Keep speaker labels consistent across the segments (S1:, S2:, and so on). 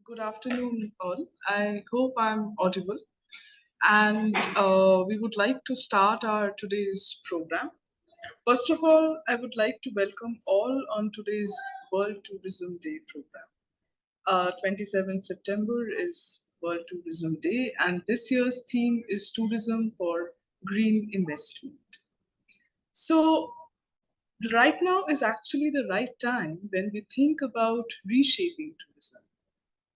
S1: Good afternoon, all. I hope I'm audible. And we would like to start our today's program. First of all, I would like to welcome all on today's World Tourism Day program. 27th September is World Tourism Day, and this year's theme is Tourism for Green Investment. So, right now is actually the right time when we think about reshaping tourism.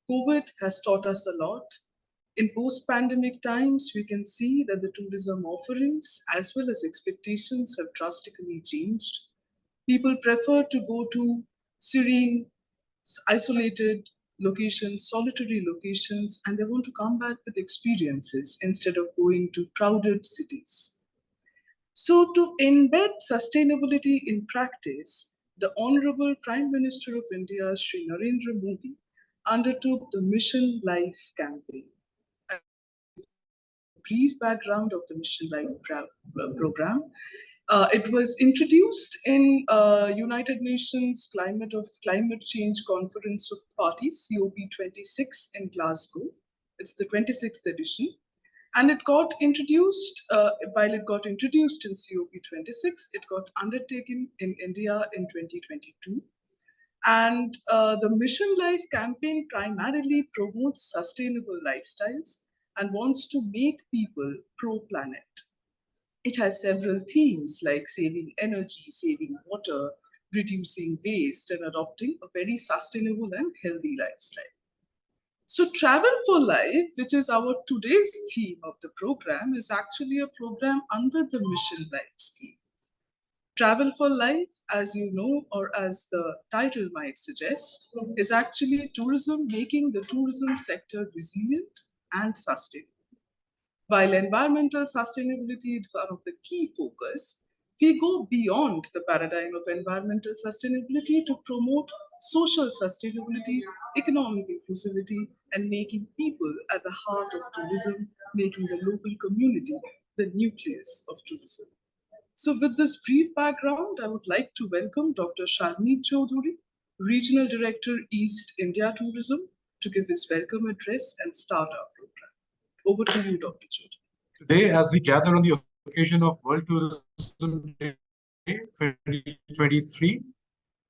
S1: COVID has taught us a lot. In post pandemic times, we can see that the tourism offerings as well as expectations have drastically changed. People prefer to go to serene, isolated locations, solitary locations, and they want to come back with experiences instead of going to crowded cities. So, to embed sustainability in practice, the Honorable Prime Minister of India, Sri Narendra Modi, undertook the Mission Life campaign. Brief background of the Mission Life program. It was introduced in United Nations Climate Change Conference of Parties (COP26) in Glasgow. It's the 26th edition, and it got introduced. While it got introduced in COP26, it got undertaken in India in 2022. And the Mission Life campaign primarily promotes sustainable lifestyles and wants to make people pro planet. It has several themes like saving energy, saving water, reducing waste, and adopting a very sustainable and healthy lifestyle. So, Travel for Life, which is our today's theme of the program, is actually a program under the Mission Life scheme. Travel for Life, as you know, or as the title might suggest, is actually tourism making the tourism sector resilient and sustainable. While environmental sustainability is one of the key focus, we go beyond the paradigm of environmental sustainability to promote social sustainability, economic inclusivity, and making people at the heart of tourism, making the local community the nucleus of tourism. So, with this brief background, I would like to welcome Dr. Shalini Chaudhuri, Regional Director, East India Tourism, to give his welcome address and start our program. Over to you, Dr. Chaudhuri.
S2: Today, as we gather on the occasion of World Tourism Day 2023,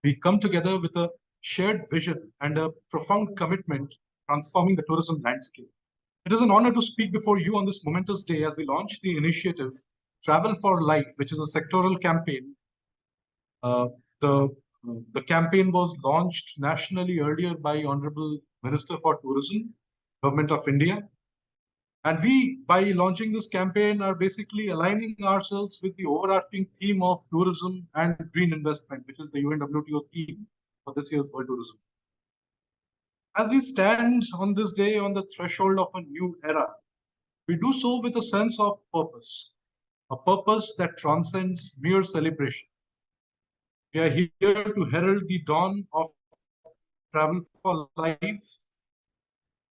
S2: we come together with a shared vision and a profound commitment transforming the tourism landscape. It is an honor to speak before you on this momentous day as we launch the initiative Travel for Life, which is a sectoral campaign. Uh, the, the campaign was launched nationally earlier by Honorable Minister for Tourism, Government of India. And we, by launching this campaign, are basically aligning ourselves with the overarching theme of tourism and green investment, which is the UNWTO theme for this year's World Tourism. As we stand on this day on the threshold of a new era, we do so with a sense of purpose, a purpose that transcends mere celebration. We are here to herald the dawn of Travel for Life,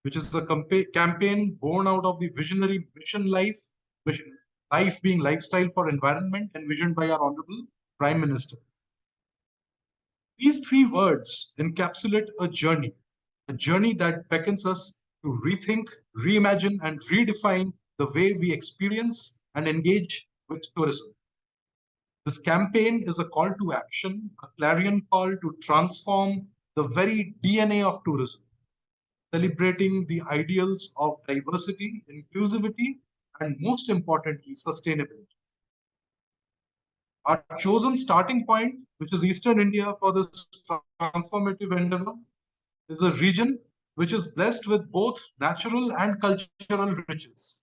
S2: which is a campaign born out of the visionary Mission Life, life being lifestyle for environment, envisioned by our Honorable Prime Minister. These three words encapsulate a journey that beckons us to rethink, reimagine, and redefine the way we experience and engage with tourism. This campaign is a call to action, a clarion call to transform the very DNA of tourism, celebrating the ideals of diversity, inclusivity, and most importantly, sustainability. Our chosen starting point, which is Eastern India for this transformative endeavor, is a region which is blessed with both natural and cultural riches.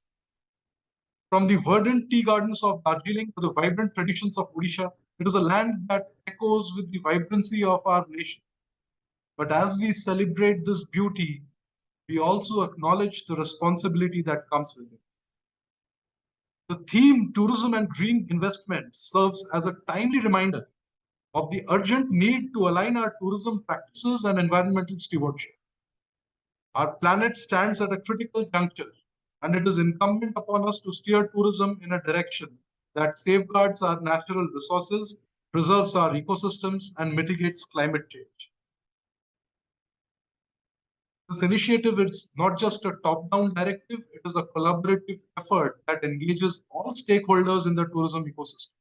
S2: From the verdant tea gardens of Darjeeling to the vibrant traditions of Odisha, it is a land that echoes with the vibrancy of our nation. But as we celebrate this beauty, we also acknowledge the responsibility that comes with it. The theme tourism and green investment serves as a timely reminder of the urgent need to align our tourism practices and environmental stewardship. Our planet stands at a critical juncture, and it is incumbent upon us to steer tourism in a direction that safeguards our natural resources, preserves our ecosystems, and mitigates climate change. This initiative is not just a top-down directive, it is a collaborative effort that engages all stakeholders in the tourism ecosystem.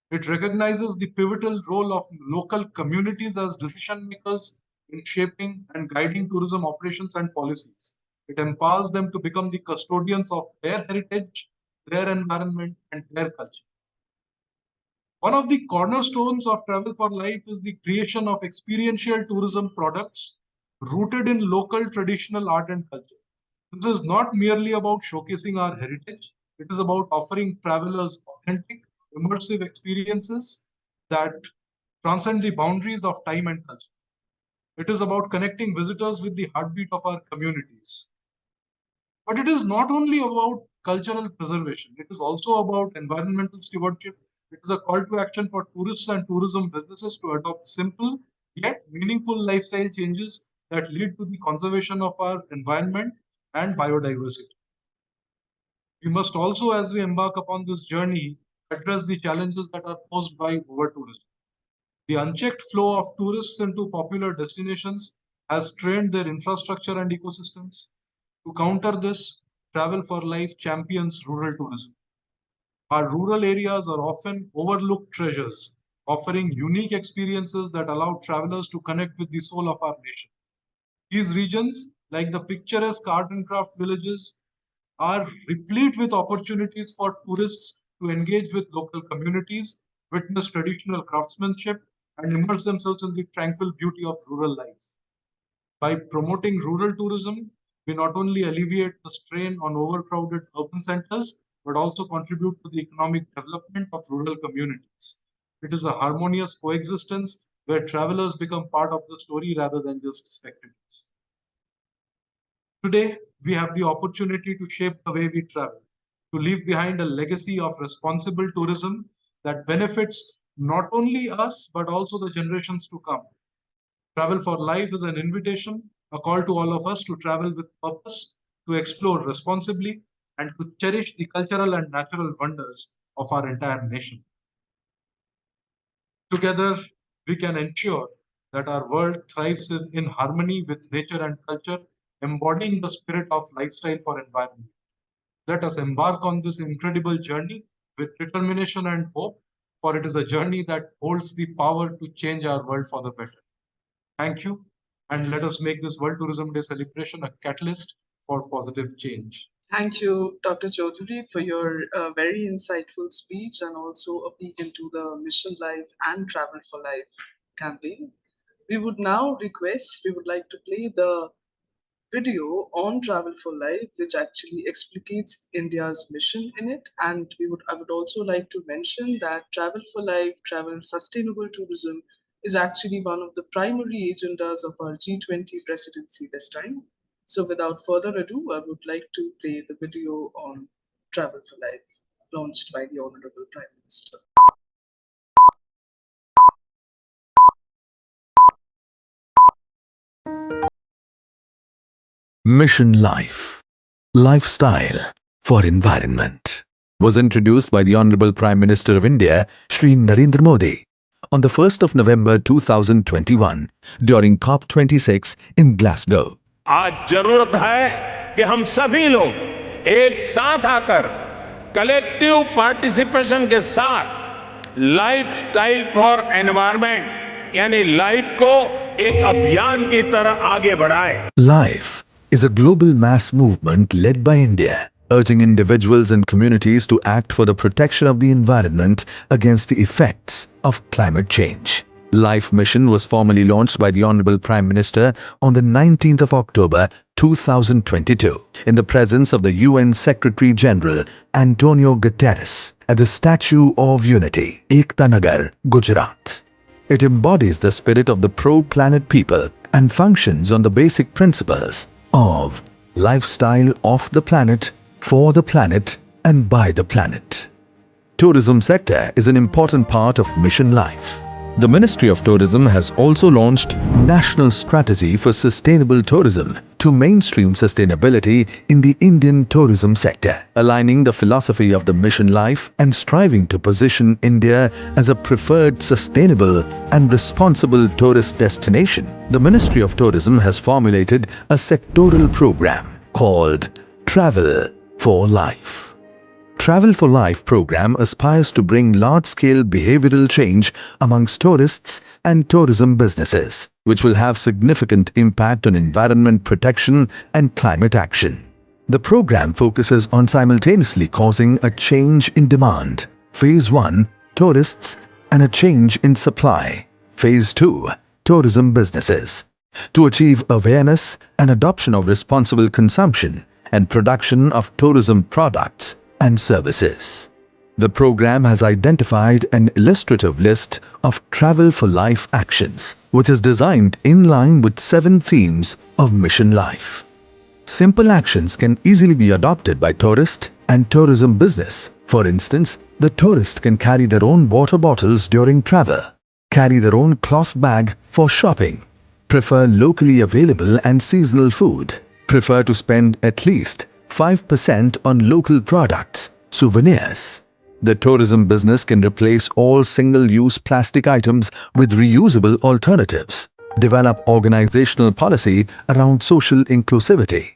S2: It recognizes the pivotal role of local communities as decision makers in shaping and guiding tourism operations and policies. It empowers them to become the custodians of their heritage, their environment, and their culture. One of the cornerstones of Travel for Life is the creation of experiential tourism products rooted in local traditional art and culture. This is not merely about showcasing our heritage, it is about offering travelers authentic, immersive experiences that transcend the boundaries of time and culture. It is about connecting visitors with the heartbeat of our communities. But it is not only about cultural preservation, it is also about environmental stewardship. It is a call to action for tourists and tourism businesses to adopt simple yet meaningful lifestyle changes that lead to the conservation of our environment and biodiversity. We must also, as we embark upon this journey, address the challenges that are posed by over-tourism. The unchecked flow of tourists into popular destinations has strained their infrastructure and ecosystems. To counter this, Travel for Life champions rural tourism. Our rural areas are often overlooked treasures, offering unique experiences that allow travelers to connect with the soul of our nation. These regions, like the picturesque art and craft villages, are replete with opportunities for tourists to engage with local communities, witness traditional craftsmanship, and immerse themselves in the tranquil beauty of rural life. By promoting rural tourism, we not only alleviate the strain on overcrowded urban centers, but also contribute to the economic development of rural communities. It is a harmonious coexistence where travelers become part of the story rather than just spectators. Today, we have the opportunity to shape the way we travel, to leave behind a legacy of responsible tourism that benefits not only us, but also the generations to come. Travel for Life is an invitation, a call to all of us to travel with purpose, to explore responsibly, and to cherish the cultural and natural wonders of our entire nation. Together, we can ensure that our world thrives in harmony with nature and culture, embodying the spirit of lifestyle for environment. Let us embark on this incredible journey with determination and hope, for it is a journey that holds the power to change our world for the better. Thank you, and let us make this World Tourism Day celebration a catalyst for positive change.
S1: Thank you, Dr. Chaudhary, for your very insightful speech and also a peek into the Mission Life and Travel for Life campaign. We would like to play the video on Travel for Life, which actually explicates India's mission in it. And I would also like to mention that Travel for Life, travel sustainable tourism, is actually one of the primary agendas of our G20 presidency this time. So without further ado, I would like to play the video on Travel for Life, launched by the Honorable Prime Minister.
S3: Mission Life, Lifestyle for Environment, was introduced by the Honorable Prime Minister of India, Shri Narendra Modi, on the 1st of November 2021 during COP26 in Glasgow.
S4: आज जरूरत है कि हम सभी लोग एक साथ आकर कलेक्टिव पार्टिसिपेशन के साथ लाइफस्टाइल फॉर एनवायरनमेंट यानी लाइफ को एक अभियान की तरह आगे बढ़ाएं।
S3: LiFE is a global mass movement led by India, urging individuals and communities to act for the protection of the environment against the effects of climate change. LiFE mission was formally launched by the Honorable Prime Minister on the 19th of October 2022 in the presence of the UN Secretary General Antonio Guterres at the Statue of Unity, Ekta Nagar, Gujarat. It embodies the spirit of the pro-planet people and functions on the basic principles of lifestyle of the planet, for the planet and by the planet. Tourism sector is an important part of Mission Life. The Ministry of Tourism has also launched National Strategy for Sustainable Tourism to mainstream sustainability in the Indian tourism sector, aligning the philosophy of the Mission Life and striving to position India as a preferred sustainable and responsible tourist destination. The Ministry of Tourism has formulated a sectoral program called Travel for Life. Travel for Life program aspires to bring large-scale behavioral change amongst tourists and tourism businesses, which will have significant impact on environment protection and climate action. The program focuses on simultaneously causing a change in demand, Phase 1, tourists, and a change in supply, Phase 2, tourism businesses, to achieve awareness and adoption of responsible consumption and production of tourism products and services. The program has identified an illustrative list of Travel for Life actions, which is designed in line with 7 themes of Mission Life. Simple actions can easily be adopted by tourist and tourism business. For instance, the tourist can carry their own water bottles during travel, carry their own cloth bag for shopping, prefer locally available and seasonal food, prefer to spend at least 5% on local products, souvenirs. The tourism business can replace all single-use plastic items with reusable alternatives, develop organizational policy around social inclusivity.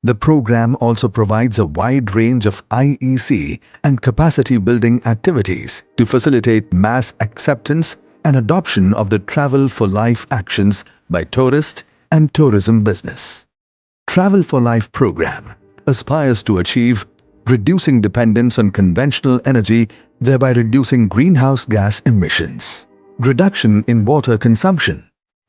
S3: The program also provides a wide range of IEC and capacity building activities to facilitate mass acceptance and adoption of the Travel for Life actions by tourist and tourism business. Travel for Life program aspires to achieve reducing dependence on conventional energy, thereby reducing greenhouse gas emissions, reduction in water consumption,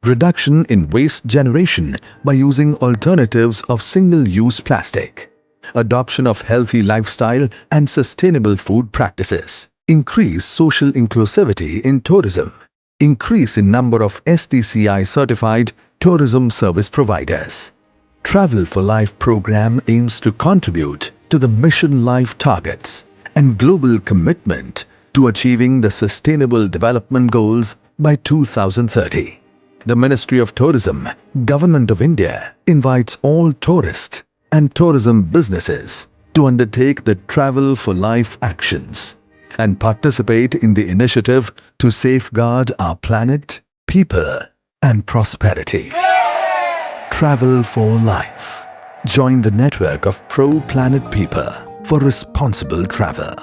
S3: reduction in waste generation by using alternatives of single-use plastic, adoption of healthy lifestyle and sustainable food practices, increase social inclusivity in tourism, increase in number of STCI certified tourism service providers. Travel for Life program aims to contribute to the Mission Life targets and global commitment to achieving the Sustainable Development Goals by 2030. The Ministry of Tourism, Government of India invites all tourist and tourism businesses to undertake the Travel for Life actions and participate in the initiative to safeguard our planet, people, and prosperity. Travel for Life. Join the network of pro-planet people for responsible travel.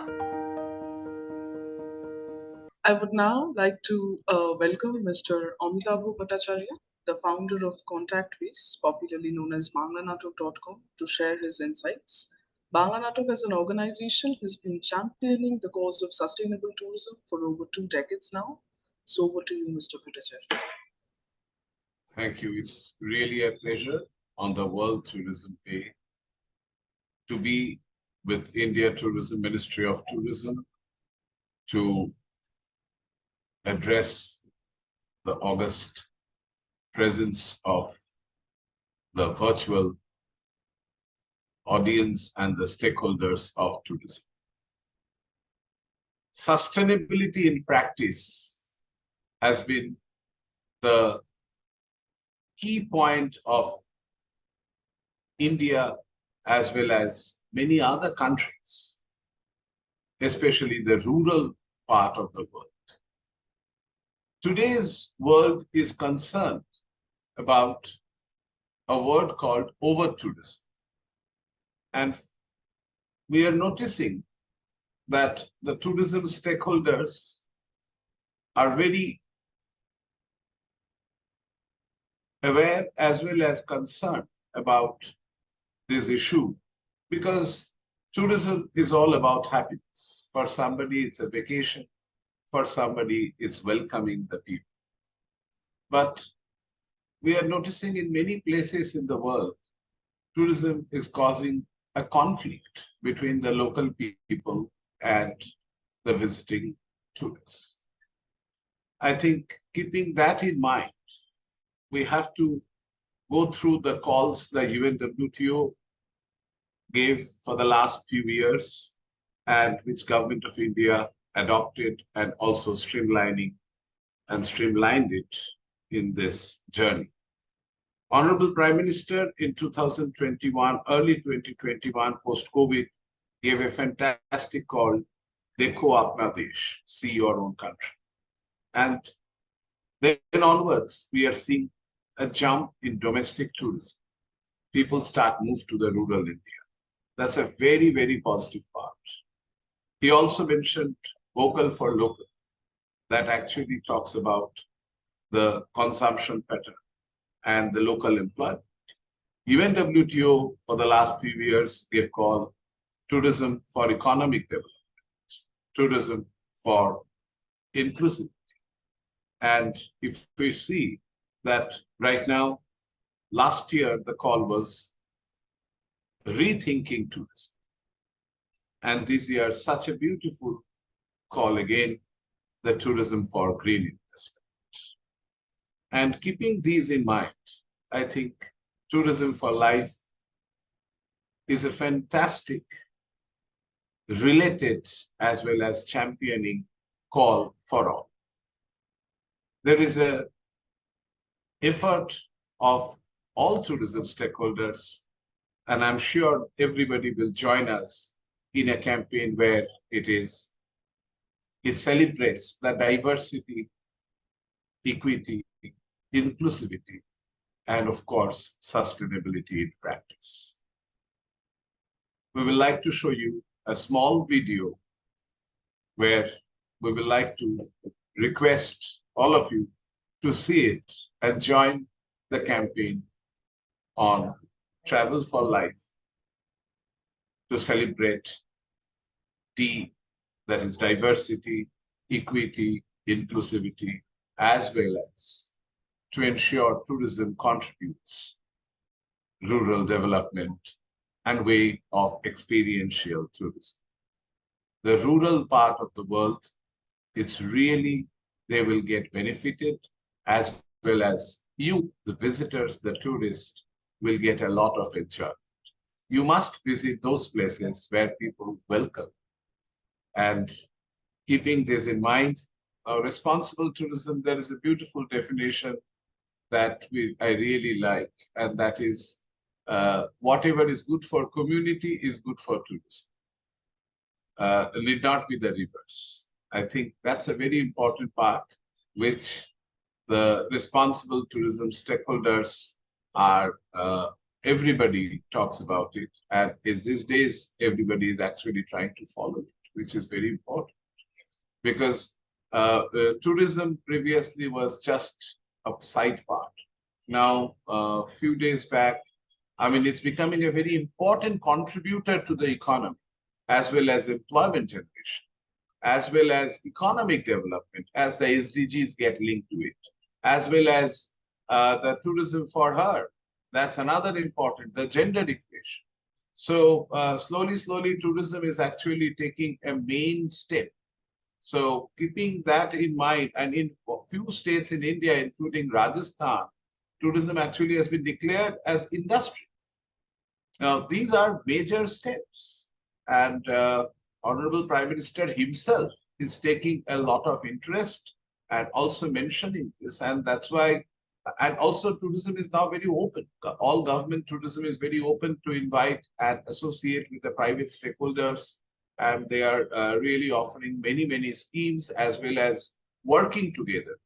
S1: I would now like to welcome Mr. Amitabh Bhattacharya, the founder of Contact Base, popularly known as banglanatok.com, to share his insights. Banglanatok as an organization has been championing the cause of sustainable tourism for over 2 decades now. So over to you, Mr. Bhattacharya.
S5: Thank you. It's really a pleasure on the World Tourism Day to be with India Tourism Ministry of Tourism to address the august presence of the virtual audience and the stakeholders of tourism. Sustainability in practice has been the key point of India as well as many other countries, especially the rural part of the world. Today's world is concerned about a word called over-tourism. And we are noticing that the tourism stakeholders are very aware as well as concerned about this issue, because tourism is all about happiness. For somebody, it's a vacation. For somebody, it's welcoming the people. But we are noticing in many places in the world, tourism is causing a conflict between the local people and the visiting tourists. I think keeping that in mind, we have to go through the calls the UNWTO gave for the last few years and which Government of India adopted and also streamlining and streamlined it in this journey. Honorable Prime Minister in 2021, early 2021, post-COVID, gave a fantastic call, Dekho Apna Desh, see your own country. And then onwards, we are seeing a jump in domestic tourism. People start move to the rural India. That's a very, very positive part. He also mentioned vocal for local. That actually talks about the consumption pattern and the local employment. Even WTO for the last few years gave call tourism for economic development, tourism for inclusivity. And if we see that right now, last year the call was rethinking tourism. And this year, such a beautiful call again, the tourism for green investment. And keeping these in mind, I think tourism for life is a fantastic related as well as championing call for all. There is an effort of all tourism stakeholders, and I'm sure everybody will join us in a campaign where it celebrates the diversity, equity, inclusivity, and of course, sustainability in practice. We would like to show you a small video where we would like to request all of you to see it and join the campaign on Travel for Life to celebrate that is diversity, equity, inclusivity, as well as to ensure tourism contributes rural development and way of experiential tourism. The rural part of the world, it's really, they will get benefited, as well as you, the visitors, the tourists, will get a lot of enjoyment. You must visit those places where people welcome. And keeping this in mind, responsible tourism, there is a beautiful definition that I really like, and that is whatever is good for community is good for tourism. Need not be the reverse. I think that's a very important part, which the responsible tourism stakeholders are, everybody talks about it. And these days, everybody is actually trying to follow it, which is very important. Because tourism previously was just a side part. Now, a few days back, I mean, it's becoming a very important contributor to the economy, as well as employment generation, as well as economic development, as the SDGs get linked to it, as well as the tourism for her. That's another important, the gender equation. So slowly, tourism is actually taking a main step. So keeping that in mind, and in a few states in India, including Rajasthan, tourism actually has been declared as industry. Now, these are major steps, and Honorable Prime Minister himself is taking a lot of interest and also mentioning this, and that's why, and also tourism is now very open. All government tourism is very open to invite and associate with the private stakeholders, and they are really offering many schemes as well as working together.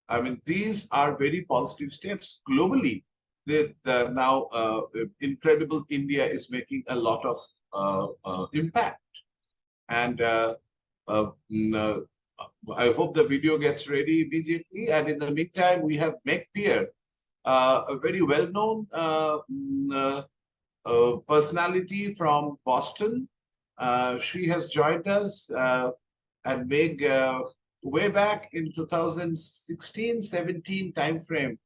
S5: I mean, these are very positive steps globally. Now, incredible India is making a lot of impact. And I hope the video gets ready immediately. And in the meantime, we have Meg Peer, a very well-known personality from Boston. She has joined us, and Meg, way back in 2016-17 timeframe,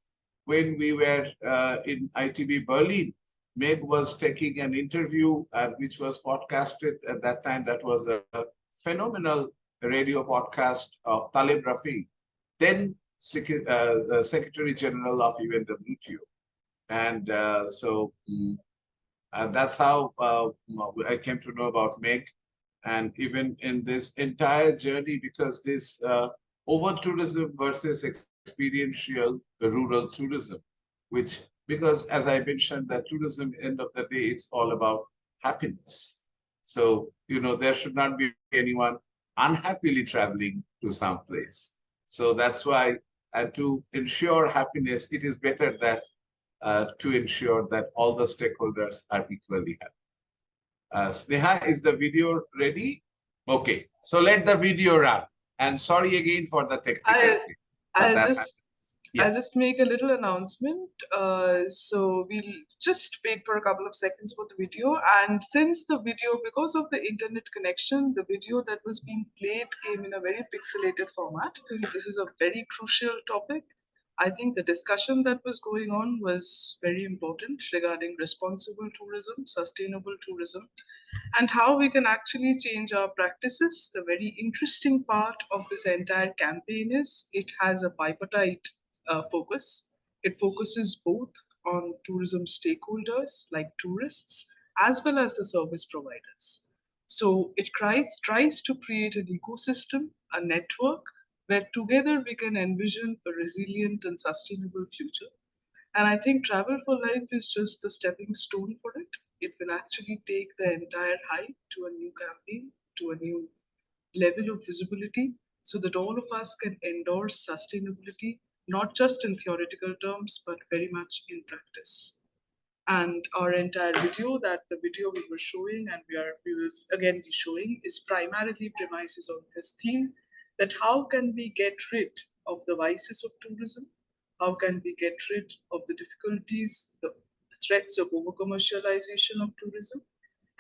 S5: when we were in ITB Berlin, Meg was taking an interview, which was podcasted at that time. That was a phenomenal radio podcast of Taleb Rafi, then Secretary General of UNWTO. And that's how I came to know about Meg. And even in this entire journey, because this over tourism versus experiential rural tourism, which, because as I mentioned, that tourism, end of the day, it's all about happiness. So, there should not be anyone unhappily traveling to some place. So that's why, to ensure happiness, it is better that to ensure that all the stakeholders are equally happy. Sneha, is the video ready? Okay, so let the video run. And sorry again for the technical
S1: I
S5: thing, but
S1: I'll
S5: that
S1: just
S5: happens. Yeah.
S1: I'll just make a little announcement. So we'll just wait for a couple of seconds for the video. And since the video, because of the internet connection, the video that was being played came in a very pixelated format. Since this is a very crucial topic, I think the discussion that was going on was very important regarding responsible tourism, sustainable tourism, and how we can actually change our practices. The very interesting part of this entire campaign is it has a bipartite focus. It focuses both on tourism stakeholders like tourists as well as the service providers. So it tries to create an ecosystem, a network where together we can envision a resilient and sustainable future. And I think Travel for Life is just a stepping stone for it. It will actually take the entire hype to a new campaign, to a new level of visibility, so that all of us can endorse sustainability, not just in theoretical terms, but very much in practice. And our entire video, that the video we were showing and we will again be showing, is primarily premises on this theme, that how can we get rid of the vices of tourism, how can we get rid of the difficulties, the threats of over commercialization of tourism,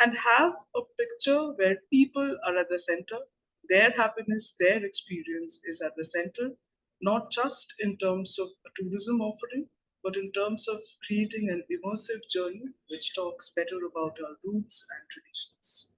S1: and have a picture where people are at the center, their happiness, their experience is at the center, not just in terms of a tourism offering, but in terms of creating an immersive journey which talks better about our roots and traditions.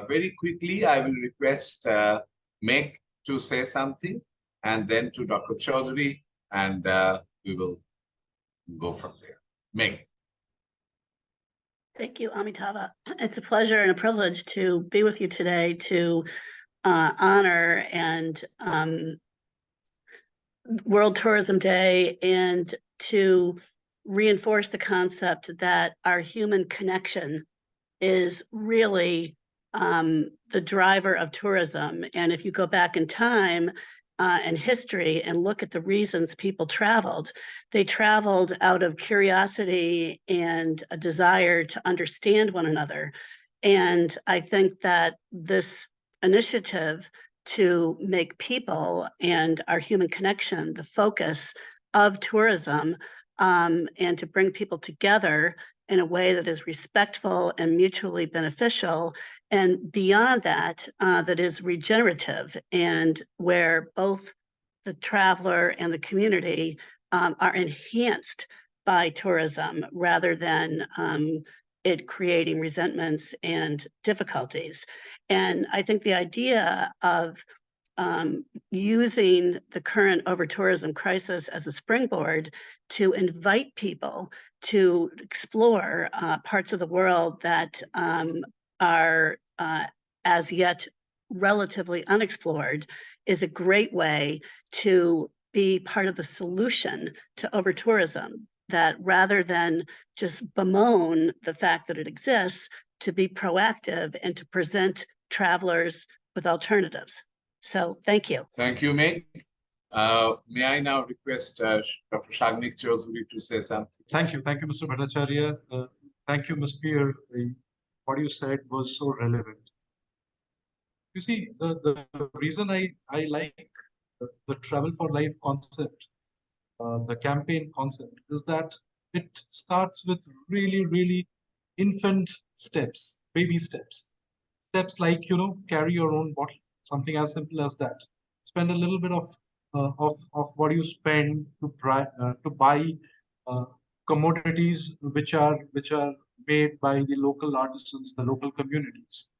S5: very quickly, I will request Meg to say something, and then to Dr. Chaudhary, and we will go from there. Meg.
S6: Thank you, Amitava. It's a pleasure and a privilege to be with you today to honor and World Tourism Day, and to reinforce the concept that our human connection is really the driver of tourism. And if you go back in time and history and look at the reasons people traveled, they traveled out of curiosity and a desire to understand one another. And I think that this initiative to make people and our human connection the focus of tourism, and to bring people together in a way that is respectful and mutually beneficial, and beyond that, that is regenerative, and where both the traveler and the community are enhanced by tourism rather than it creating resentments and difficulties. And I think the idea of using the current over-tourism crisis as a springboard to invite people to explore parts of the world that are as yet relatively unexplored is a great way to be part of the solution to over-tourism, that rather than just bemoan the fact that it exists, to be proactive and to present travelers with alternatives. So thank you.
S5: Thank you, Meg. May I now request Dr. Shagnik Chaudhary to say something?
S2: Thank you, Mr. Bhattacharya. Thank you, Ms. Peer. What you said was so relevant. You see, the reason I like the Travel for Life concept, the campaign concept, is that it starts with really infant steps, baby steps. Steps like, carry your own bottle, something as simple as that. Spend a little bit of what you spend to buy commodities which are made by the local artisans, the local communities.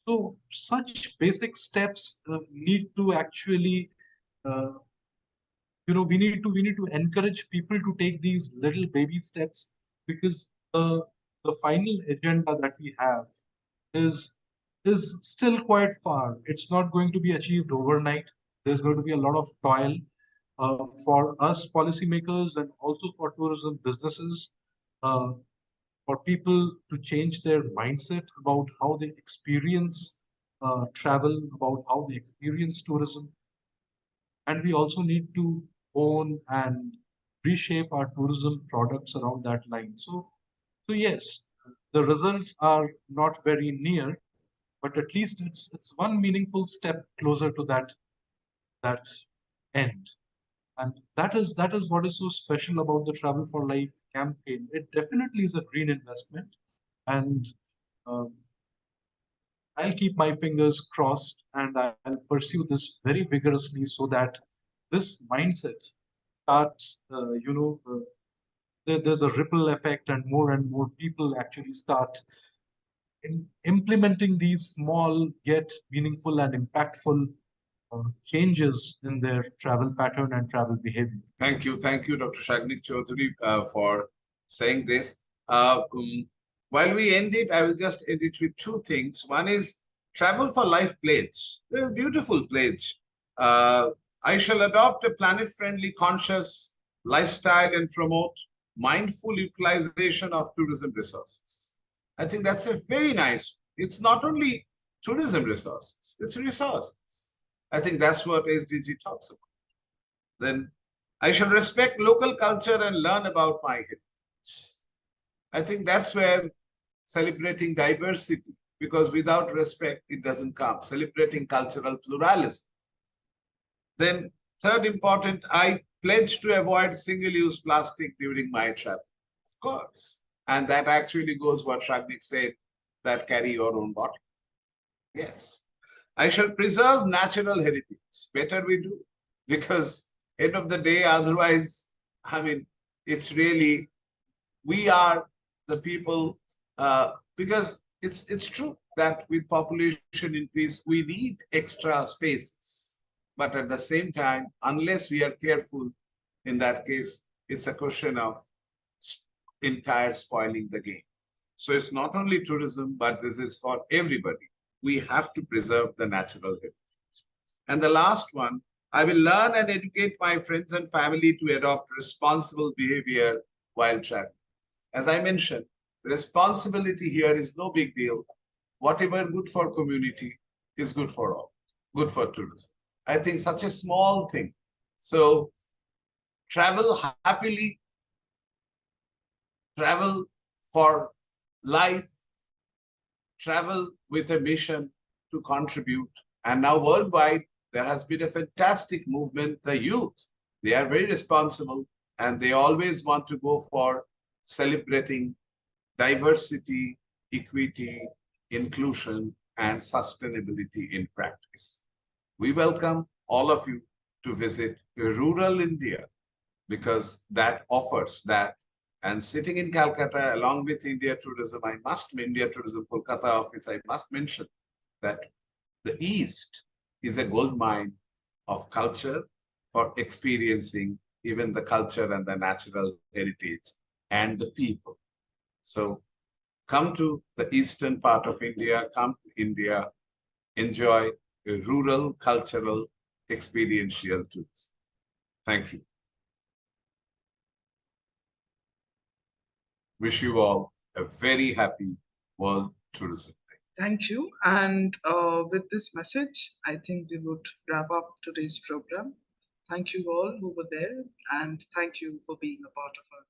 S2: So such basic steps need to actually, we need to encourage people to take these little baby steps, because the final agenda that we have is still quite far. It's not going to be achieved overnight. There's going to be a lot of toil for us policymakers and also for tourism businesses, for people to change their mindset about how they experience travel, about how they experience tourism. And we also need to own and reshape our tourism products around that line. So yes, the results are not very near, but at least it's one meaningful step closer to that end. And that is what is so special about the Travel for Life campaign. It definitely is a green investment, and I'll keep my fingers crossed, and I'll pursue this very vigorously so that this mindset starts, there's a ripple effect, and more people actually start implementing these small yet meaningful and impactful changes in their travel pattern and travel behavior.
S5: Thank you, Dr. Shagnik Chaudhary, for saying this. While we end it, I will just end it with two things. One is Travel for Life pledge. They're a beautiful pledge. I shall adopt a planet-friendly, conscious lifestyle and promote mindful utilization of tourism resources. I think that's a very nice. It's not only tourism resources, it's resources. I think that's what SDG talks about. Then I shall respect local culture and learn about my heritage. I think that's where celebrating diversity, because without respect, it doesn't come. Celebrating cultural pluralism. Then third important, I pledge to avoid single-use plastic during my travel. Of course. And that actually goes what Shagnik said, that carry your own bottle. Yes. I shall preserve natural heritage. Better we do. Because end of the day, otherwise, I mean, it's really, we are the people, because it's true. that with population increase, we need extra spaces. But at the same time, unless we are careful, in that case, it's a question of entire spoiling the game. So it's not only tourism, but this is for everybody. We have to preserve the natural heritage. And the last one, I will learn and educate my friends and family to adopt responsible behavior while traveling. As I mentioned, responsibility here is no big deal. Whatever good for community is good for all, good for tourism. I think such a small thing. So travel happily, travel for life, travel with a mission to contribute. And now worldwide, there has been a fantastic movement. The youth, they are very responsible and they always want to go for celebrating diversity, equity, inclusion, and sustainability in practice. We welcome all of you to visit rural India because that offers that. And sitting in Calcutta along with India Tourism, India Tourism Kolkata office, I must mention that the East is a gold mine of culture for experiencing even the culture and the natural heritage and the people. So come to the eastern part of India, come to India, enjoy a rural, cultural, experiential tourism. Thank you. Wish you all a very happy World Tourism Day.
S1: Thank you. And with this message, I think we would wrap up today's program. Thank you all who were there, and thank you for being a part of our